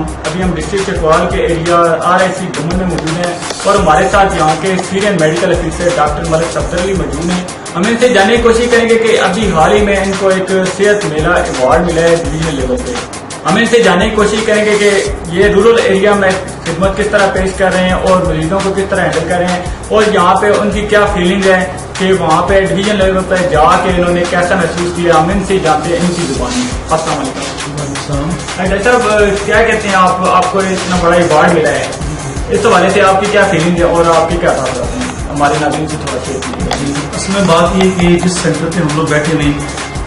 السلام. ابھی ہم ڈسٹرکٹ چکوال کے ایریا RIC گمن میں موجود ہیں اور ہمارے ساتھ یہاں کے سینئر میڈیکل افیسر ڈاکٹر ملک صفدر علی موجود ہیں. ہم ان سے جاننے کی کوشش کریں گے کہ ابھی حال ہی میں ان کو ایک صحت میلہ ایوارڈ ملا ہے ڈویژنل لیول پہ. ہم ان سے جاننے کی کوشش کریں گے کہ یہ رورل ایریا میں خدمت کس طرح پیش کر رہے ہیں اور مریضوں کو کس طرح ہینڈل کر رہے ہیں اور یہاں پہ ان کی کیا فیلنگ ہے کہ وہاں پہ ڈویژن لیول پہ جا کے انہوں نے کیسا محسوس کیا. ہم ان سے جانتے ہیں ان کی زبانی. السلام علیکم. ڈاکٹر صاحب کیا کہتے ہیں آپ کو اتنا بڑا ایوارڈ ملا ہے, اس حوالے سے آپ کی کیا فیلنگ ہے اور آپ کی کیا تاثرات ہیں ہمارے ناظرین سے تھوڑا شیئر. اصل میں بات یہ کہ جس سینٹر پہ ہم لوگ بیٹھے ہوئے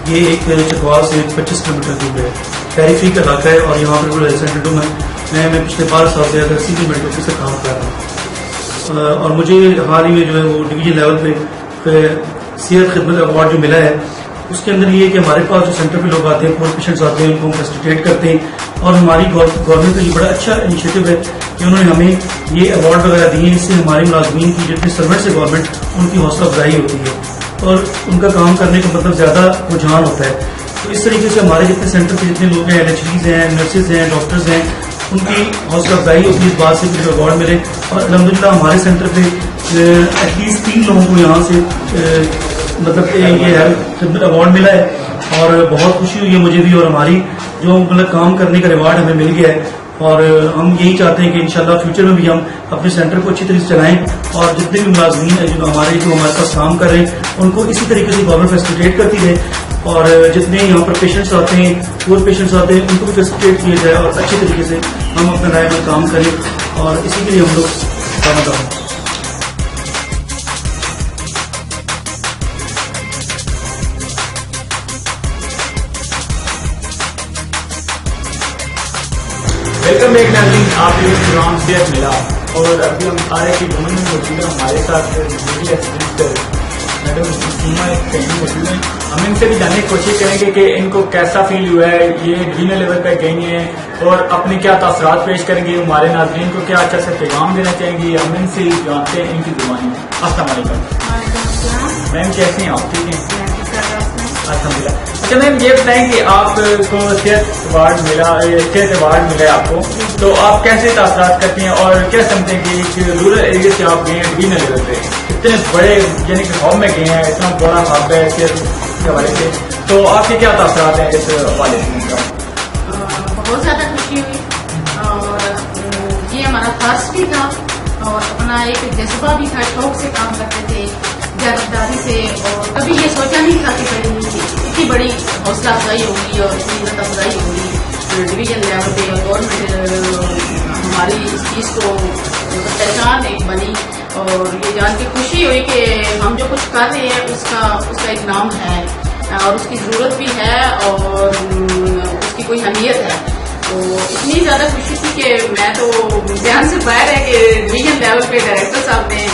یہ ایک چکوال سے 25 کلومیٹر دور ہے, پیریفری کا علاقہ ہے اور یہاں پہ رورل ہیلتھ سینٹر میں پچھلے 12 سال سے زیادہ سینئر میڈیکل آفیسر کام کر رہا ہوں اور مجھے حال ہی میں جو ہے وہ ڈویژن لیول پہ صحت خدمت ایوارڈ جو ملا ہے اس کے اندر یہ ہے کہ ہمارے پاس جو سینٹر پہ لوگ آتے ہیں پور پیشنٹس آتے ہیں ان کو ہم فیسیلیٹیٹ کرتے ہیں اور ہماری گورنمنٹ کا یہ بڑا اچھا انیشیٹو ہے کہ انہوں نے ہمیں یہ ایوارڈ وغیرہ دیے ہیں. اس سے ہمارے ملازمین کی جتنے سروینٹس ہے گورنمنٹ ان کی حوصلہ افزائی ہوتی ہے اور ان کا کام کرنے کا مطلب زیادہ رجحان ہوتا ہے. تو اس طریقے سے ہمارے جتنے سینٹر پہ جتنے لوگ ہیں LHDs ہیں نرسز ہیں ڈاکٹرز ہیں ان کی حوصلہ افزائی ہوتی ہے اس بات سے کہ ایوارڈ ملے. اور الحمدللہ ہمارے سینٹر پہ ایٹ لیسٹ 3 لوگوں کو یہاں سے مطلب یہ خدمت ایوارڈ ملا ہے اور بہت خوشی ہوئی ہے مجھے بھی اور ہماری جو مطلب کام کرنے کا ریوارڈ ہمیں مل گیا ہے. اور ہم یہی چاہتے ہیں کہ انشاءاللہ فیوچر میں بھی ہم اپنے سینٹر کو اچھی طرح سے چلائیں اور جتنے بھی ملازمین ہیں جو ہمارے پاس کام کر رہے ہیں ان کو اسی طریقے سے گورنمنٹ فیسیلیٹیٹ کرتی رہے اور جتنے یہاں پر پیشنٹس آتے ہیں پور پیشنٹس آتے ہیں ان کو بھی فیسیلیٹیٹ کیا جائے اور اچھی طریقے سے ہم اپنے رائے میں کام کریں اور اسی کے لیے ہم لوگ کام کر رہے ہیں. ویلکم بیک ناظرین, آپ کے پروگرام صحت ملا اور ابھی ہم RIC گمن میں موجود ہیں. ہمارے ساتھ میڈم موجود ہیں. ہم ان سے بھی جاننے کی کوشش کریں گے کہ ان کو کیسا فیل ہوا ہے, یہ ڈویژنل لیول پہ گئی ہیں اور اپنے کیا تاثرات پیش کریں گے, ہمارے ناظرین کو کیا اچھا سا پیغام دینا چاہیں گے. ہم ان سے جانتے ہیں ان کی زبانی. السلام علیکم میم, کیسے ہیں آپ؟ ٹھیک ہیں الحمدللہ. اچھا میم یہ بتائیں کہ آپ کو صحت ایوارڈ ملا ہے آپ کو, تو آپ کیسے تاثرات کرتے ہیں اور کیا سمجھتے ہیں کہ رورل ایریا سے آپ گئے ہیں ڈویژنل لیول پہ اتنے بڑے یعنی کہ ہب میں گئے ہیں, اتنا بڑا ہب ہے صحت کے حوالے سے, تو آپ کے کیا تاثرات ہیں اس حوالے سے؟ بہت زیادہ خوشی ہوئی اور یہ ہمارا فرض بھی تھا اور اپنا ایک جذبہ بھی تھا, شوق سے کام کرتے تھے جانبداری سے اور کبھی یہ سوچا نہیں تھا کہ اتنی بڑی حوصلہ افزائی ہوگی اور اتنی عزت افزائی ہوگی ڈویژن لیول پہ اور گورنمنٹ ہماری اس چیز کو پہچان ایک بنی اور یہ جان کے خوشی ہوئی کہ ہم جو کچھ کر رہے ہیں اس کا ایک نام ہے اور اس کی ضرورت بھی ہے اور اس کی کوئی اہمیت ہے. تو اتنی زیادہ خوشی تھی کہ میں تو بیان سے باہر ہے کہ ڈویژن لیول پہ ڈائریکٹر صاحب نے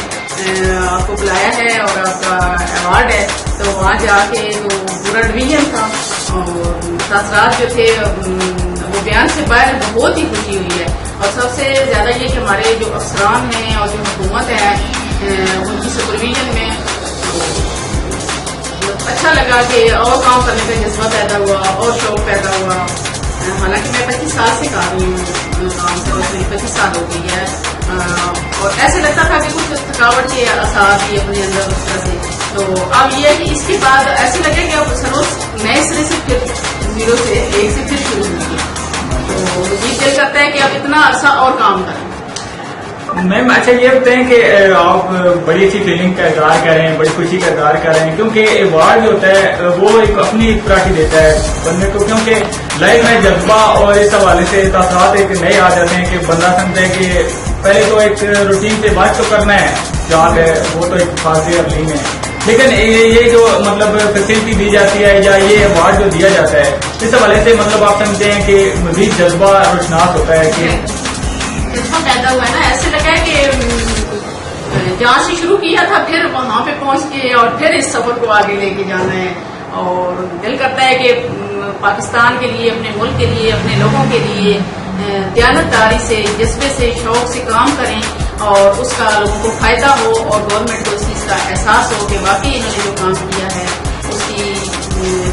آپ کو بلایا ہے اور آپ کا ایوارڈ ہے, تو وہاں جا کے جو پورا ڈویژن تھا اور تاثرات جو تھے وہ بیان سے باہر, بہت ہی خوشی ہوئی ہے. اور سب سے زیادہ یہ کہ ہمارے جو افسران ہیں اور جو حکومت ہے ان کی سپرویژن میں اچھا لگا کہ اور کام کرنے کا جذبہ پیدا ہوا اور شوق پیدا ہوا. حالانکہ میں 25 سال سے کر رہی ہوں کام سے, 25 سال ہو گئی ہے اور ایسے لگتا تھا کہ کچھ تھکاوٹ کے آثار بھی اپنے اندر اس طرح سے. تو اب یہ ہے کہ اس کے بعد ایسے لگے کہ اب سروس نئے سرے سے پھر 0 سے 1 سے پھر شروع ہوئی. تو یہ دل کرتا ہے کہ اب اتنا عرصہ اور کام کریں. میم اچھا یہ بتائیں کہ آپ بڑی اچھی فیلنگ کا اظہار کر رہے ہیں, بڑی خوشی کا اظہار کر رہے ہیں, کیونکہ ایوارڈ جو ہوتا ہے وہ ایک اپنی پراٹھی دیتا ہے بندے کو, کیونکہ لائف میں جذبہ اور اس حوالے سے تاثرات ایک نئے آ جاتے ہیں کہ بندہ سمجھتا ہے کہ پہلے تو ایک روٹین سے بات تو کرنا ہے جہاں ہے وہ تو ایک خاصی عظیم ہے, لیکن یہ جو مطلب فیسلٹی دی جاتی ہے یا یہ ایوارڈ جو دیا جاتا ہے اس حوالے سے مطلب آپ سمجھتے ہیں کہ مزید جذبہ روشناس ہوتا ہے کہ جذبہ پیدا ہوا ہے نا. ایسے لگا ہے کہ جہاں سے شروع کیا تھا پھر وہاں پہ پہنچ کے اور پھر اس سفر کو آگے لے کے جانا ہے اور دل کرتا ہے کہ پاکستان کے لیے, اپنے ملک کے لیے, اپنے لوگوں کے لیے دیانتداری سے, جذبے سے, شوق سے کام کریں اور اس کا لوگوں کو فائدہ ہو اور گورنمنٹ کو اس چیز کا احساس ہو کہ واقعی انہوں نے جو کام کیا ہے اس کی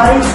RIC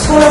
16